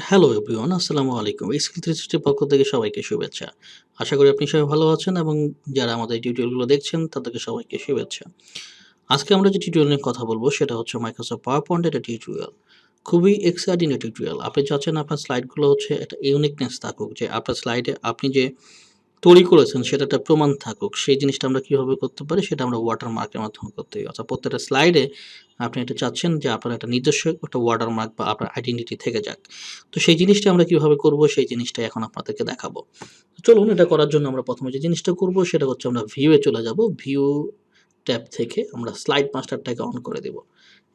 Hello everyone, আসসালামু আলাইকুম। Skill 360 পক্ষ থেকে সবাইকে শুভেচ্ছা। আশা করি আপনি সবাই ভালো আছেন এবং যারা আমাদের টিউটোরিয়ালগুলো দেখছেন তাদেরকে সবাইকে শুভেচ্ছা। আজকে আমরা যে টিউটোরিয়াল নিয়ে কথা বলবো সেটা হচ্ছে মাইক্রোসফট পাওয়ারপয়েন্ট একটা টিউটোরিয়াল। খুবই এক্সাইটিং একটা টিউটোরিয়াল। আপনি চাচ্ছেন আপনার স্লাইডগুলো হচ্ছে একটা ইউনিকনেস থাকুক, যে আপনার স্লাইডে আপনি যে তৈরি করেছেন সেটা একটা প্রমাণ থাকুক। সেই জিনিসটা আমরা কিভাবে করতে পারি সেটা আমরা ওয়াটারমার্কের মাধ্যমে করতে পারি। অর্থাৎ প্রত্যেকটা স্লাইডে আপনি এটা চাচ্ছেন যে আপনার একটা নিজস্ব একটা ওয়াটারমার্ক বা আপনার আইডেন্টিটি থেকে যাক। তো সেই জিনিসটা আমরা কিভাবে করব সেই জিনিসটাই এখন আপনাদেরকে দেখাবো। চলুন, এটা করার জন্য আমরা প্রথমে যে জিনিসটা করব সেটা হচ্ছে আমরা ভিউ এ চলে যাব। ভিউ ট্যাব থেকে আমরা স্লাইড মাস্টারটাকে অন করে দেব।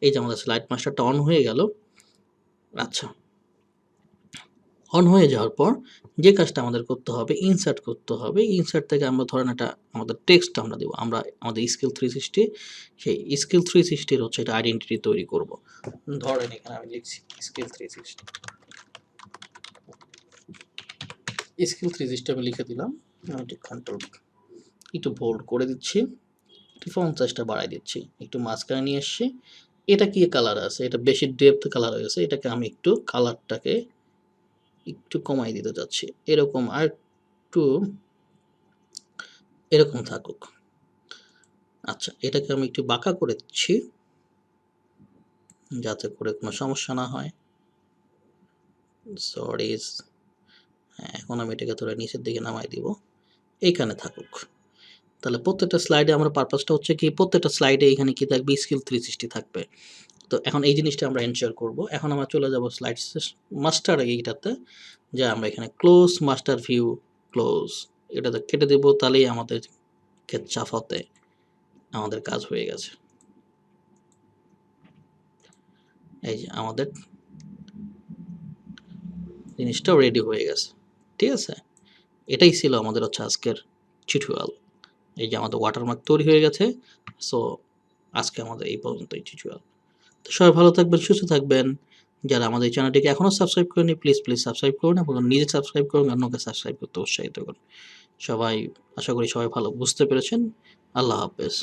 এই যে আমাদের স্লাইড মাস্টারটা অন হয়ে গেল। আচ্ছা, অন হয়ে যাওয়ার পর যে কাজটা আমাদের করতে হবে, ইনসার্ট করতে হবে। ইনসার্ট থেকে আমরা ধরেন একটা আমাদের টেক্সট আমরা দেব। আমরা আমাদের স্কিল 360 সেই স্কিল 360 এর হচ্ছে একটা আইডেন্টিটি তৈরি করব। ধরেন এখানে আমি লিখছি স্কিল 360। স্কিল 360 আমি লিখে দিলাম। আমি একটু কন্ট্রোল একটু বোল্ড করে দিচ্ছি। একটু ফন্ট সাইজটা বাড়াই দিচ্ছি। একটু মাঝখানে নিয়ে এসছি। এটা কি কালার আছে? এটা বেশি ডেপথ কালার হয়ে গেছে। এটাকে আমি একটু কালারটাকে একটু কমাই দিতে চাচ্ছি। এরকম আরেকটু এরকম থাকুক। আচ্ছা, এটাকে আমি একটু বাঁকা করে দিচ্ছি যাতে করে কোনো সমস্যা না হয়। সরি। হ্যাঁ, এখন আমি এটাকে ধরে নিচের দিকে নামাই দিব। এইখানে থাকুক। তাহলে প্রত্যেকটা স্লাইডে আমার পারপাসটা হচ্ছে কি, প্রত্যেকটা স্লাইডে এখানে কি থাকবে, স্কিল 360 থাকবে। তো এখন এই জিনিসটা আমরা এনশিওর করব। এখন আমরা চলে যাব স্লাইড মাস্টার এইটাতে, যে আমরা এখানে ক্লোজ মাস্টার ভিউ ক্লোজ এটাতে কেটে দেব। তাহলেই আমাদেরকে চাফাতে আমাদের কাজ হয়ে গেছে। এই যে আমাদের জিনিসটাও রেডি হয়ে গেছে। ঠিক আছে? এটাই ছিল আমাদের হচ্ছে আজকের টিউটোরিয়াল। এই যে আমাদের ওয়াটারমার্ক তৈরি হয়ে গেছে। সো আজকে আমাদের এই পর্যন্তই টিউটোরিয়াল। তো সবাই ভালো থাকবেন, সুস্থ থাকবেন। যারা আমাদের এই চ্যানেলটিকে এখনও সাবস্ক্রাইব করেনি প্লিজ সাবস্ক্রাইব করুন এবং নিজে সাবস্ক্রাইব করুন, অন্যকে সাবস্ক্রাইব করতে উৎসাহিত করুন। সবাই আশা করি সবাই ভালো বুঝতে পেরেছেন। আল্লাহ হাফেজ।